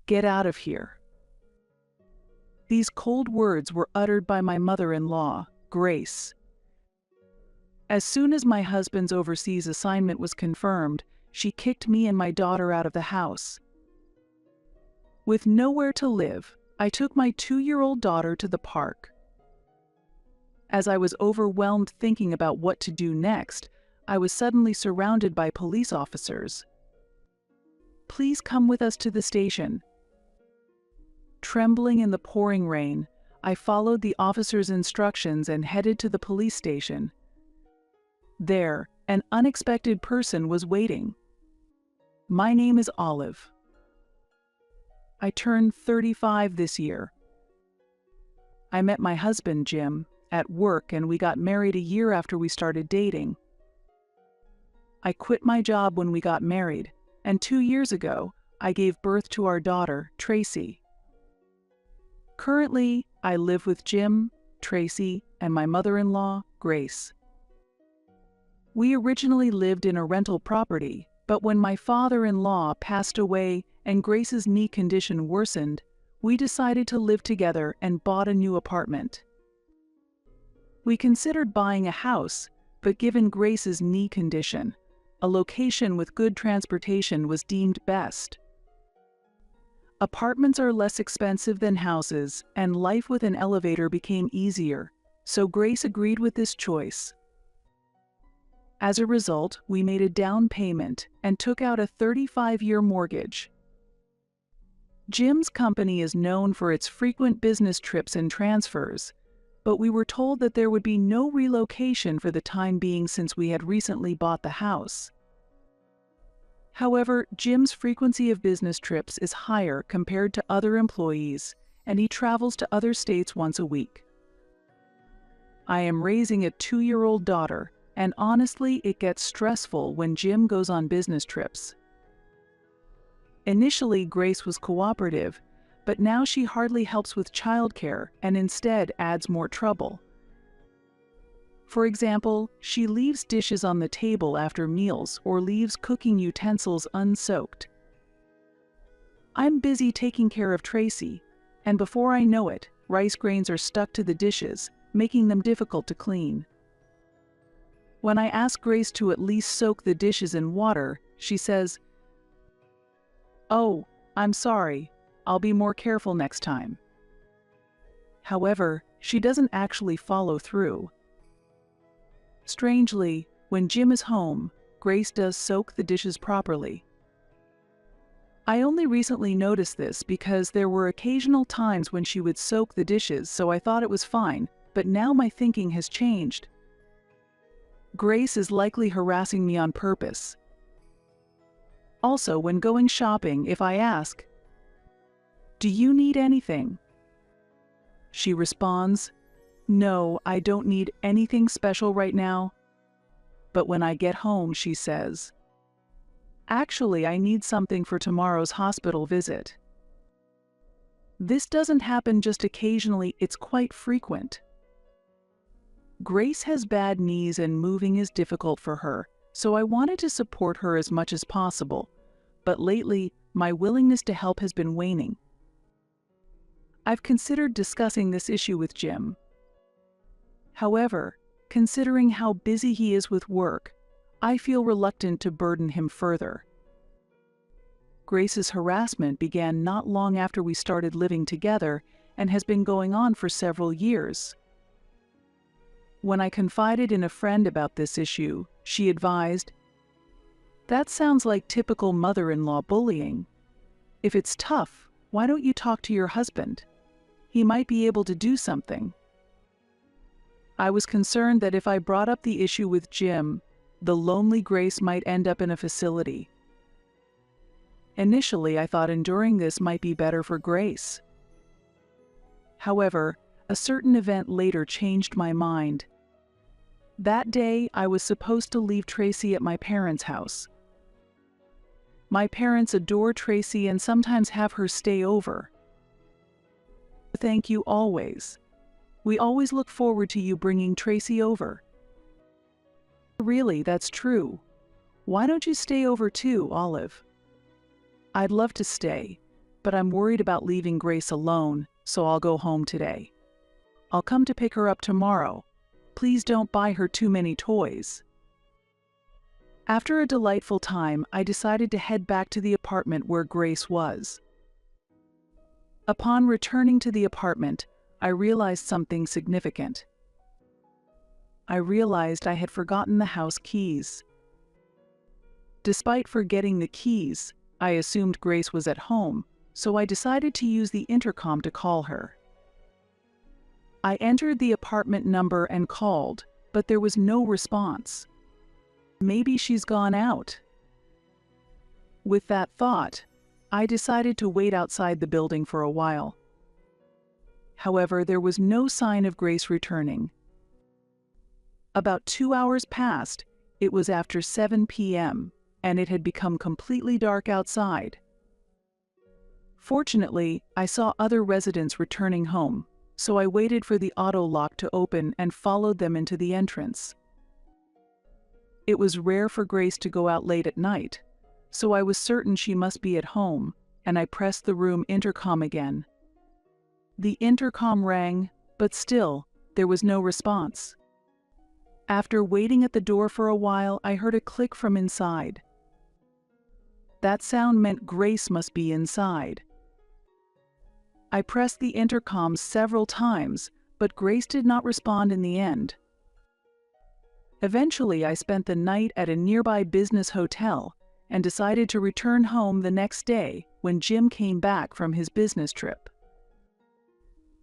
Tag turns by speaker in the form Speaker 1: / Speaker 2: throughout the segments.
Speaker 1: Get out of here." These cold words were uttered by my mother-in-law, Grace. As soon as my husband's overseas assignment was confirmed, she kicked me and my daughter out of the house. With nowhere to live, I took my 2-year-old daughter to the park. As I was overwhelmed thinking about what to do next, I was suddenly surrounded by police officers. "Please come with us to the station." Trembling in the pouring rain, I followed the officer's instructions and headed to the police station. There, an unexpected person was waiting. My name is Olive. I turned 35 this year. I met my husband, Jim, at work, and we got married a year after we started dating. I quit my job when we got married, and 2 years ago, I gave birth to our daughter, Tracy. Currently, I live with Jim, Tracy, and my mother-in-law, Grace. We originally lived in a rental property, but when my father-in-law passed away and Grace's knee condition worsened, we decided to live together and bought a new apartment. We considered buying a house, but given Grace's knee condition, a location with good transportation was deemed best. Apartments are less expensive than houses, and life with an elevator became easier, so Grace agreed with this choice. As a result, we made a down payment and took out a 35-year mortgage. Jim's company is known for its frequent business trips and transfers, but we were told that there would be no relocation for the time being since we had recently bought the house. However, Jim's frequency of business trips is higher compared to other employees, and he travels to other states once a week. I am raising a 2-year-old daughter, and honestly, it gets stressful when Jim goes on business trips. Initially, Grace was cooperative, but now she hardly helps with childcare and instead adds more trouble. For example, she leaves dishes on the table after meals or leaves cooking utensils unsoaked. I'm busy taking care of Tracy, and before I know it, rice grains are stuck to the dishes, making them difficult to clean. When I ask Grace to at least soak the dishes in water, she says, "Oh, I'm sorry, I'll be more careful next time." However, she doesn't actually follow through. Strangely, when Jim is home, Grace does soak the dishes properly. I only recently noticed this because there were occasional times when she would soak the dishes, so I thought it was fine, but now my thinking has changed. Grace is likely harassing me on purpose. Also, when going shopping, if I ask, "Do you need anything?" she responds, "No, I don't need anything special right now." But when I get home, she says, "Actually, I need something for tomorrow's hospital visit." This doesn't happen just occasionally, it's quite frequent. Grace has bad knees and moving is difficult for her, so I wanted to support her as much as possible, but lately, my willingness to help has been waning. I've considered discussing this issue with Jim. However, considering how busy he is with work, I feel reluctant to burden him further. Grace's harassment began not long after we started living together and has been going on for several years. When I confided in a friend about this issue, she advised, "That sounds like typical mother-in-law bullying. If it's tough, why don't you talk to your husband? He might be able to do something." I was concerned that if I brought up the issue with Jim, the lonely Grace might end up in a facility. Initially, I thought enduring this might be better for Grace. However, a certain event later changed my mind. That day, I was supposed to leave Tracy at my parents' house. My parents adore Tracy and sometimes have her stay over. "Thank you always. We always look forward to you bringing Tracy over." "Really, that's true. Why don't you stay over too, Olive?" "I'd love to stay, but I'm worried about leaving Grace alone, so I'll go home today. I'll come to pick her up tomorrow. Please don't buy her too many toys." After a delightful time, I decided to head back to the apartment where Grace was. Upon returning to the apartment, I realized something significant. I realized I had forgotten the house keys. Despite forgetting the keys, I assumed Grace was at home, so I decided to use the intercom to call her. I entered the apartment number and called, but there was no response. Maybe she's gone out. With that thought, I decided to wait outside the building for a while. However, there was no sign of Grace returning. About 2 hours passed. It was after 7 p.m., and it had become completely dark outside. Fortunately, I saw other residents returning home, so I waited for the auto lock to open and followed them into the entrance. It was rare for Grace to go out late at night, so I was certain she must be at home, and I pressed the room intercom again. The intercom rang, but still, there was no response. After waiting at the door for a while, I heard a click from inside. That sound meant Grace must be inside. I pressed the intercom several times, but Grace did not respond in the end. Eventually, I spent the night at a nearby business hotel and decided to return home the next day when Jim came back from his business trip.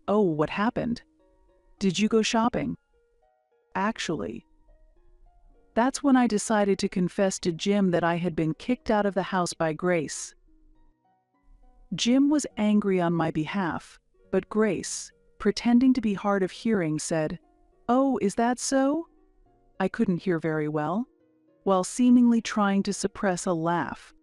Speaker 1: "Oh, what happened? Did you go shopping?" Actually, that's when I decided to confess to Jim that I had been kicked out of the house by Grace. Jim was angry on my behalf, but Grace, pretending to be hard of hearing, said, "Oh, is that so?" I couldn't hear very well, while seemingly trying to suppress a laugh.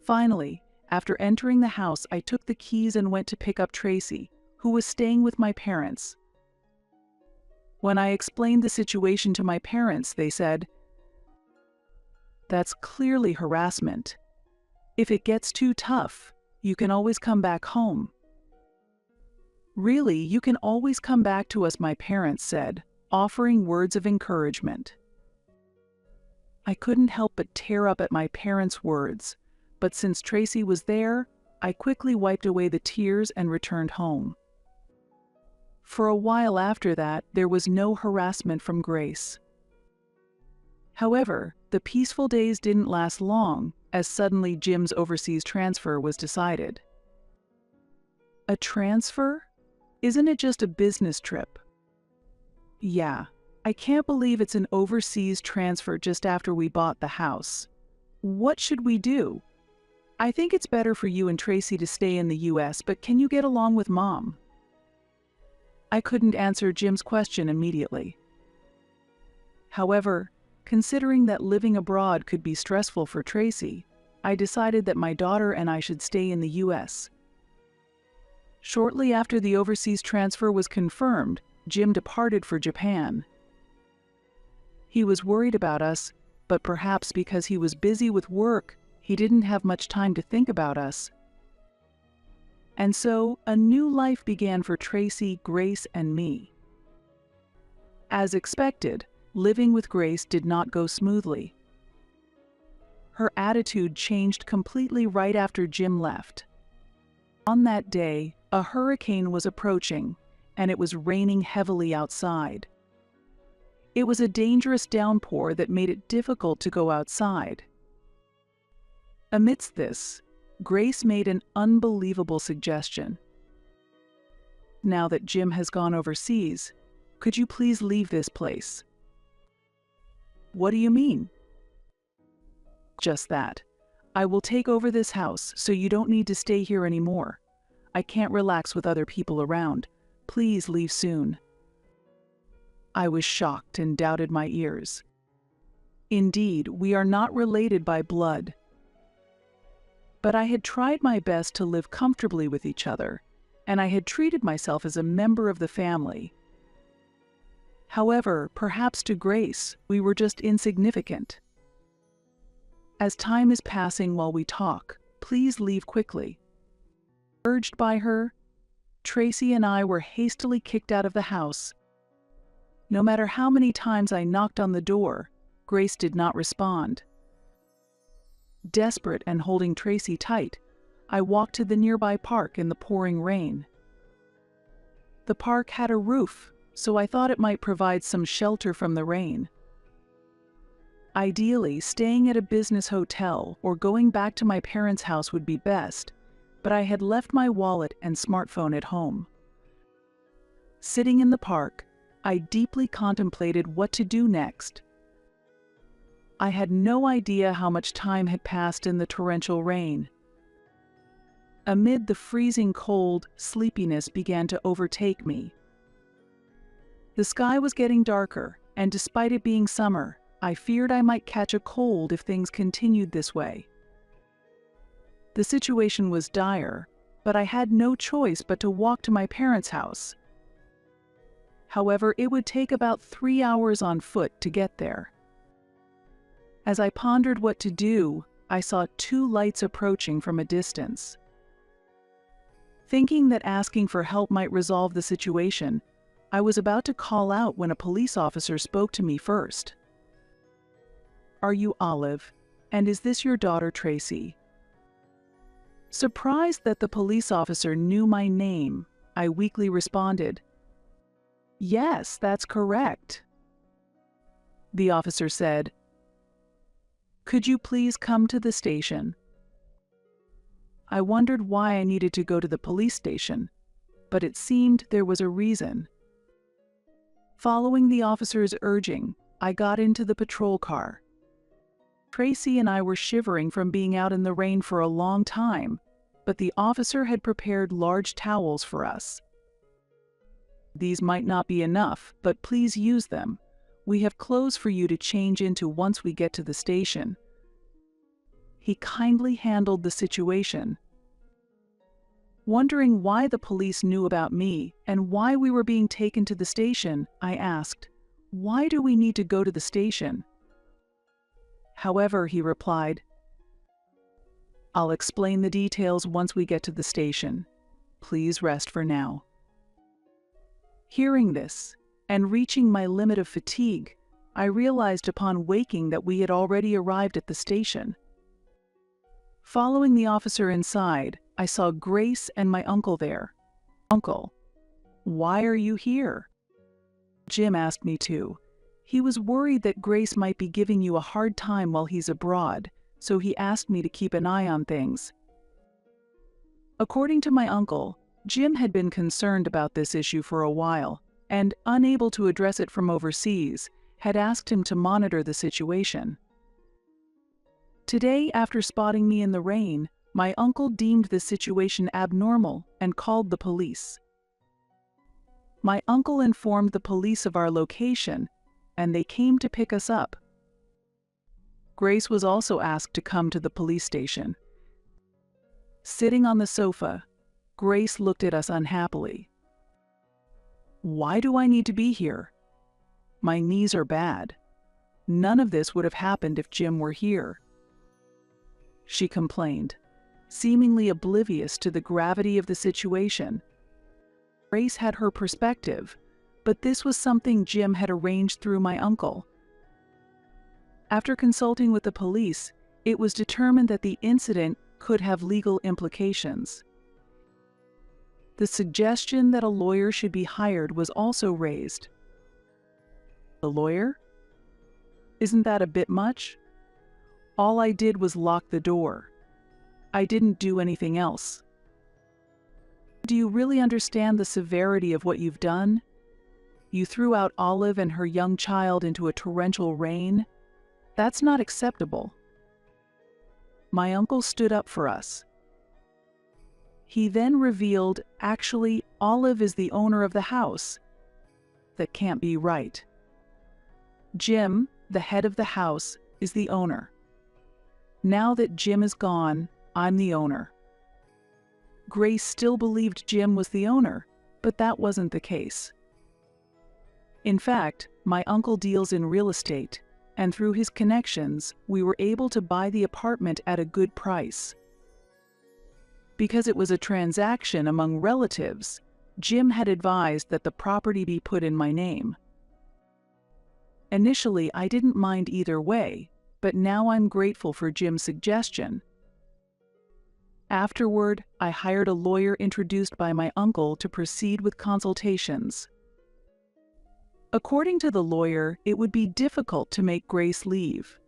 Speaker 1: Finally, after entering the house, I took the keys and went to pick up Tracy, who was staying with my parents. When I explained the situation to my parents, they said, "That's clearly harassment. If it gets too tough, you can always come back home." "Really, you can always come back to us," my parents said, offering words of encouragement. I couldn't help but tear up at my parents' words, but since Tracy was there, I quickly wiped away the tears and returned home. For a while after that, there was no harassment from Grace. However, the peaceful days didn't last long, as suddenly Jim's overseas transfer was decided. A transfer? Isn't it just a business trip? Yeah, I can't believe it's an overseas transfer just after we bought the house. What should we do? I think it's better for you and Tracy to stay in the US, but can you get along with Mom? I couldn't answer Jim's question immediately. However, considering that living abroad could be stressful for Tracy, I decided that my daughter and I should stay in the US. Shortly after the overseas transfer was confirmed, Jim departed for Japan. He was worried about us, but perhaps because he was busy with work, he didn't have much time to think about us. And so, a new life began for Tracy, Grace, and me. As expected, living with Grace did not go smoothly. Her attitude changed completely right after Jim left. On that day, a hurricane was approaching, and it was raining heavily outside. It was a dangerous downpour that made it difficult to go outside. Amidst this, Grace made an unbelievable suggestion. "Now that Jim has gone overseas, could you please leave this place?" "What do you mean?" "Just that. I will take over this house, so you don't need to stay here anymore. I can't relax with other people around. Please leave soon." I was shocked and doubted my ears. Indeed, we are not related by blood. But I had tried my best to live comfortably with each other, and I had treated myself as a member of the family. However, perhaps to Grace, we were just insignificant. "As time is passing while we talk, please leave quickly. Urged by her, Tracy and I were hastily kicked out of the house. No matter how many times I knocked on the door, Grace did not respond. Desperate and holding Tracy tight, I walked to the nearby park in the pouring rain. The park had a roof, so I thought it might provide some shelter from the rain. Ideally, staying at a business hotel or going back to my parents' house would be best, but I had left my wallet and smartphone at home. Sitting in the park, I deeply contemplated what to do next. I had no idea how much time had passed in the torrential rain. Amid the freezing cold, sleepiness began to overtake me. The sky was getting darker, and despite it being summer, I feared I might catch a cold if things continued this way. The situation was dire, but I had no choice but to walk to my parents' house. However, it would take about 3 hours on foot to get there. As I pondered what to do, I saw 2 lights approaching from a distance. Thinking that asking for help might resolve the situation, I was about to call out when a police officer spoke to me first. "Are you Olive? And is this your daughter Tracy?" Surprised that the police officer knew my name, I weakly responded, "Yes, that's correct." The officer said, "Could you please come to the station?" I wondered why I needed to go to the police station, but it seemed there was a reason. Following the officer's urging, I got into the patrol car. Tracy and I were shivering from being out in the rain for a long time, but the officer had prepared large towels for us. "These might not be enough, but please use them. We have clothes for you to change into once we get to the station." He kindly handled the situation. Wondering why the police knew about me and why we were being taken to the station, I asked, "Why do we need to go to the station?" However, he replied, "I'll explain the details once we get to the station. Please rest for now." Hearing this, and reaching my limit of fatigue, I realized upon waking that we had already arrived at the station. Following the officer inside, I saw Grace and my uncle there. "Uncle, why are you here?" Jim asked me to. He was worried that Grace might be giving you a hard time while he's abroad, so he asked me to keep an eye on things. According to my uncle, Jim had been concerned about this issue for a while, and, unable to address it from overseas, had asked him to monitor the situation. Today, after spotting me in the rain, my uncle deemed the situation abnormal and called the police. My uncle informed the police of our location, and they came to pick us up. Grace was also asked to come to the police station. Sitting on the sofa, Grace looked at us unhappily. "Why do I need to be here? My knees are bad. None of this would have happened if Jim were here," she complained, seemingly oblivious to the gravity of the situation. Grace had her perspective, but this was something Jim had arranged through my uncle. After consulting with the police, it was determined that the incident could have legal implications. The suggestion that a lawyer should be hired was also raised. "A lawyer? Isn't that a bit much? All I did was lock the door. I didn't do anything else." "Do you really understand the severity of what you've done? You threw out Olive and her young child into a torrential rain. That's not acceptable." My uncle stood up for us. He then revealed, actually, Olive is the owner of the house. That can't be right. Jim, the head of the house, is the owner. Now that Jim is gone, I'm the owner. Grace still believed Jim was the owner, but that wasn't the case. In fact, my uncle deals in real estate, and through his connections, we were able to buy the apartment at a good price. Because it was a transaction among relatives, Jim had advised that the property be put in my name. Initially, I didn't mind either way, but now I'm grateful for Jim's suggestion. Afterward, I hired a lawyer introduced by my uncle to proceed with consultations. According to the lawyer, it would be difficult to make Grace leave.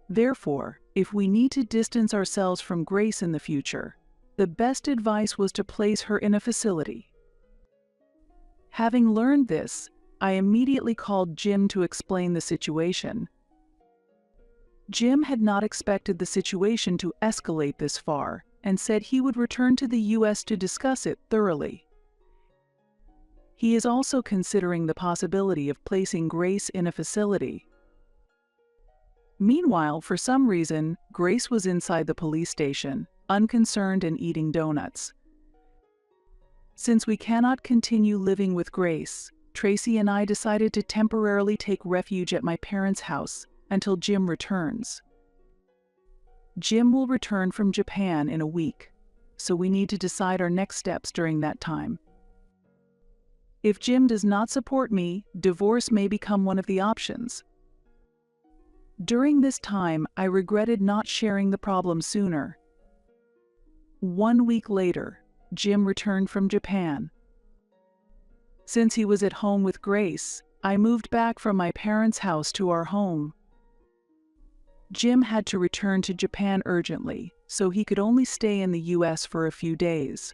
Speaker 1: Therefore, if we need to distance ourselves from Grace in the future, the best advice was to place her in a facility. Having learned this, I immediately called Jim to explain the situation. Jim had not expected the situation to escalate this far and said he would return to the U.S. to discuss it thoroughly. He is also considering the possibility of placing Grace in a facility. Meanwhile, for some reason, Grace was inside the police station, unconcerned and eating donuts. Since we cannot continue living with Grace, Tracy and I decided to temporarily take refuge at my parents' house until Jim returns. Jim will return from Japan in a week, so we need to decide our next steps during that time. If Jim does not support me, divorce may become one of the options. During this time, I regretted not sharing the problem sooner. 1 week later, Jim returned from Japan. Since he was at home with Grace, I moved back from my parents' house to our home. Jim had to return to Japan urgently, so he could only stay in the U.S. for a few days.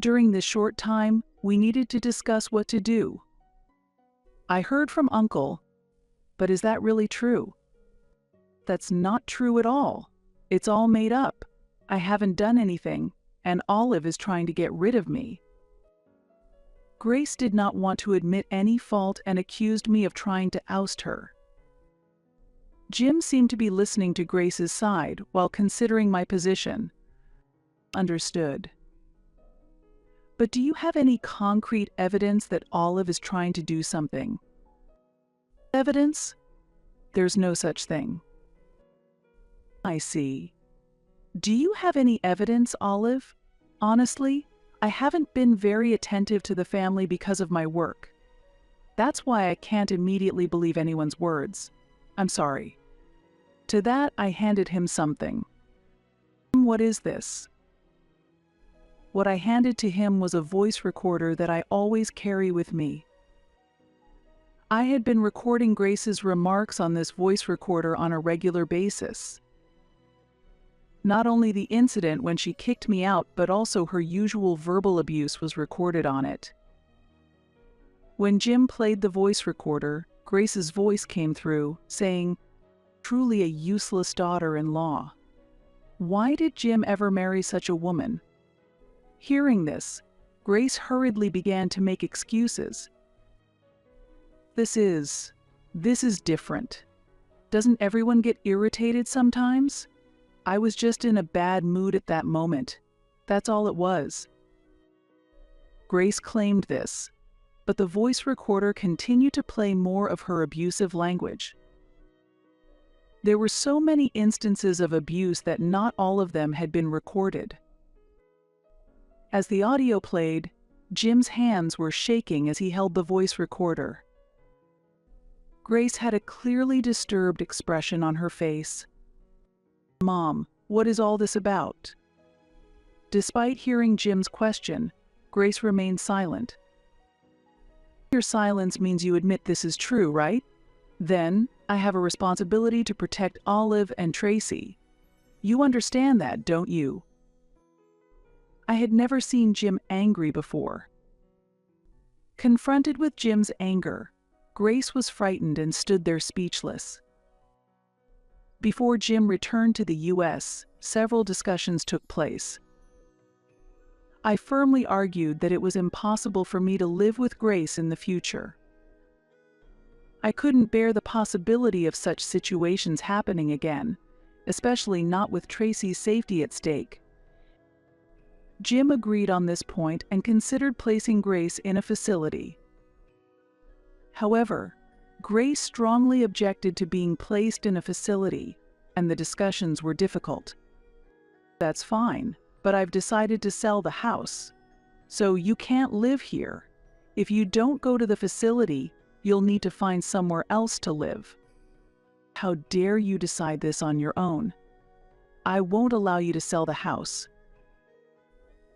Speaker 1: During this short time, we needed to discuss what to do. I heard from Uncle, but is that really true? That's not true at all. It's all made up. I haven't done anything, and Olive is trying to get rid of me. Grace did not want to admit any fault and accused me of trying to oust her. Jim seemed to be listening to Grace's side while considering my position. Understood. But do you have any concrete evidence that Olive is trying to do something? Evidence? There's no such thing. I see. Do you have any evidence, Olive? Honestly, I haven't been very attentive to the family because of my work. That's why I can't immediately believe anyone's words. I'm sorry. To that, I handed him something. What is this? What I handed to him was a voice recorder that I always carry with me. I had been recording Grace's remarks on this voice recorder on a regular basis. Not only the incident when she kicked me out, but also her usual verbal abuse was recorded on it. When Jim played the voice recorder, Grace's voice came through, saying, "Truly a useless daughter-in-law. Why did Jim ever marry such a woman?" Hearing this, Grace hurriedly began to make excuses. This is different. Doesn't everyone get irritated sometimes? I was just in a bad mood at that moment. That's all it was. Grace claimed this, but the voice recorder continued to play more of her abusive language. There were so many instances of abuse that not all of them had been recorded. As the audio played, Jim's hands were shaking as he held the voice recorder. Grace had a clearly disturbed expression on her face. "Mom, what is all this about?" Despite hearing Jim's question, Grace remained silent. Your silence means you admit this is true, right? Then, I have a responsibility to protect Olive and Tracy. You understand that, don't you? I had never seen Jim angry before. Confronted with Jim's anger, Grace was frightened and stood there speechless. Before Jim returned to the U.S., several discussions took place. I firmly argued that it was impossible for me to live with Grace in the future. I couldn't bear the possibility of such situations happening again, especially not with Tracy's safety at stake. Jim agreed on this point and considered placing Grace in a facility. However, Grace strongly objected to being placed in a facility, and the discussions were difficult. That's fine, but I've decided to sell the house. So you can't live here. If you don't go to the facility, you'll need to find somewhere else to live. How dare you decide this on your own? I won't allow you to sell the house.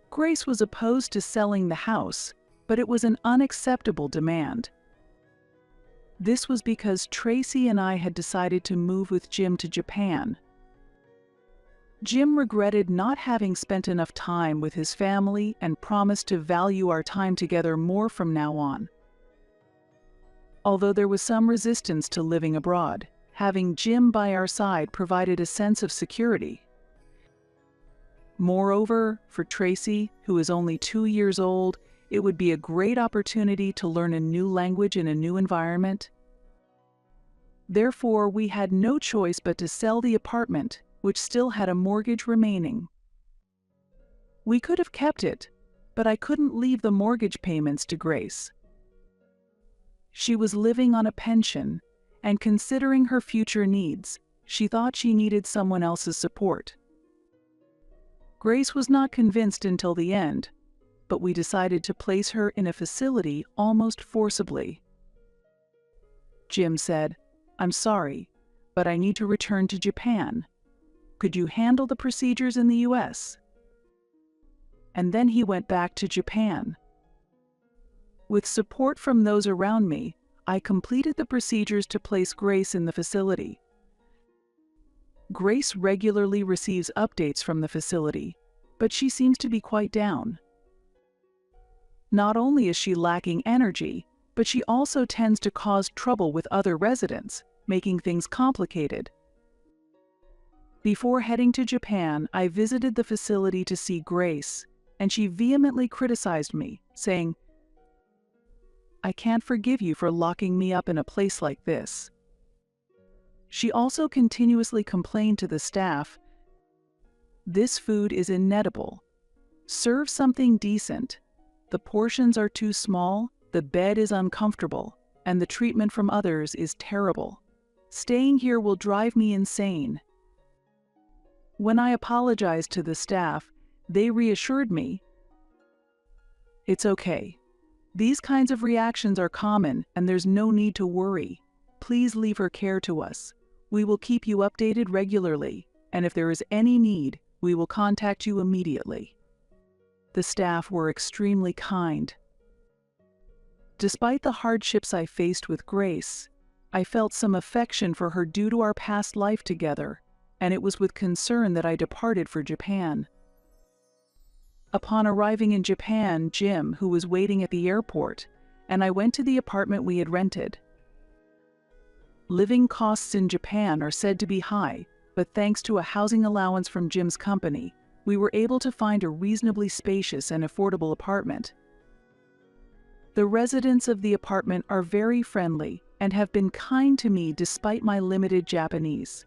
Speaker 1: Grace was opposed to selling the house, but it was an unacceptable demand. This was because Tracy and I had decided to move with Jim to Japan. Jim regretted not having spent enough time with his family and promised to value our time together more from now on. Although there was some resistance to living abroad, having Jim by our side provided a sense of security. Moreover, for Tracy, who is only 2 years old, it would be a great opportunity to learn a new language in a new environment. Therefore, we had no choice but to sell the apartment, which still had a mortgage remaining. We could have kept it, but I couldn't leave the mortgage payments to Grace. She was living on a pension, and considering her future needs, she thought she needed someone else's support. Grace was not convinced until the end, but we decided to place her in a facility almost forcibly. Jim said, "I'm sorry, but I need to return to Japan. Could you handle the procedures in the US?" And then he went back to Japan. With support from those around me, I completed the procedures to place Grace in the facility. Grace regularly receives updates from the facility, but she seems to be quite down. Not only is she lacking energy, but she also tends to cause trouble with other residents, making things complicated. Before heading to Japan, I visited the facility to see Grace, and she vehemently criticized me, saying, "I can't forgive you for locking me up in a place like this." She also continuously complained to the staff, "This food is inedible. Serve something decent. The portions are too small, the bed is uncomfortable, and the treatment from others is terrible. Staying here will drive me insane." When I apologized to the staff, they reassured me, "It's okay. These kinds of reactions are common and there's no need to worry. Please leave her care to us. We will keep you updated regularly, and if there is any need, we will contact you immediately." The staff were extremely kind. Despite the hardships I faced with Grace, I felt some affection for her due to our past life together, and it was with concern that I departed for Japan. Upon arriving in Japan, Jim, who was waiting at the airport, and I went to the apartment we had rented. Living costs in Japan are said to be high, but thanks to a housing allowance from Jim's company, we were able to find a reasonably spacious and affordable apartment. The residents of the apartment are very friendly and have been kind to me despite my limited Japanese.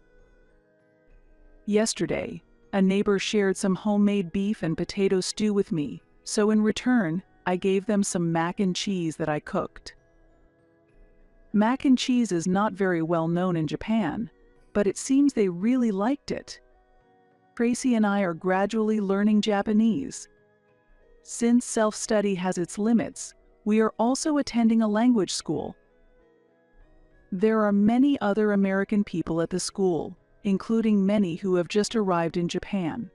Speaker 1: Yesterday, a neighbor shared some homemade beef and potato stew with me, so in return, I gave them some mac and cheese that I cooked. Mac and cheese is not very well known in Japan, but it seems they really liked it. Tracy and I are gradually learning Japanese. Since self-study has its limits, we are also attending a language school. There are many other American people at the school, including many who have just arrived in Japan.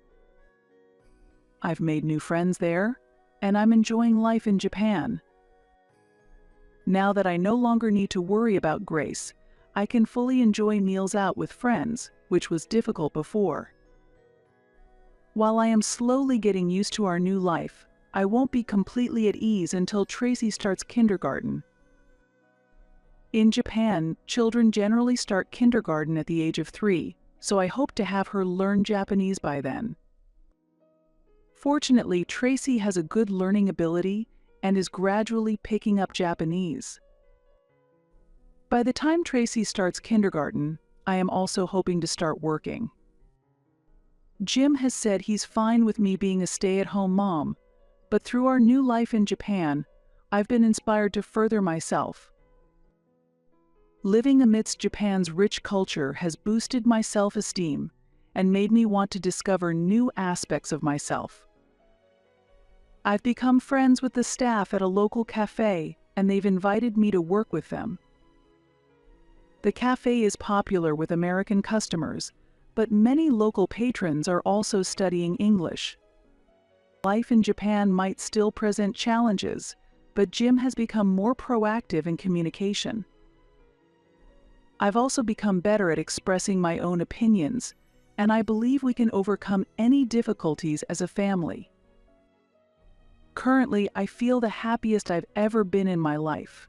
Speaker 1: I've made new friends there, and I'm enjoying life in Japan. Now that I no longer need to worry about Grace, I can fully enjoy meals out with friends, which was difficult before. While I am slowly getting used to our new life, I won't be completely at ease until Tracy starts kindergarten. In Japan, children generally start kindergarten at the age of 3, so I hope to have her learn Japanese by then. Fortunately, Tracy has a good learning ability and is gradually picking up Japanese. By the time Tracy starts kindergarten, I am also hoping to start working. Jim has said he's fine with me being a stay-at-home mom, but through our new life in Japan, I've been inspired to further myself. Living amidst Japan's rich culture has boosted my self-esteem, and made me want to discover new aspects of myself. I've become friends with the staff at a local cafe, and they've invited me to work with them. The cafe is popular with American customers, but many local patrons are also studying English. Life in Japan might still present challenges, but Jim has become more proactive in communication. I've also become better at expressing my own opinions, and I believe we can overcome any difficulties as a family. Currently, I feel the happiest I've ever been in my life.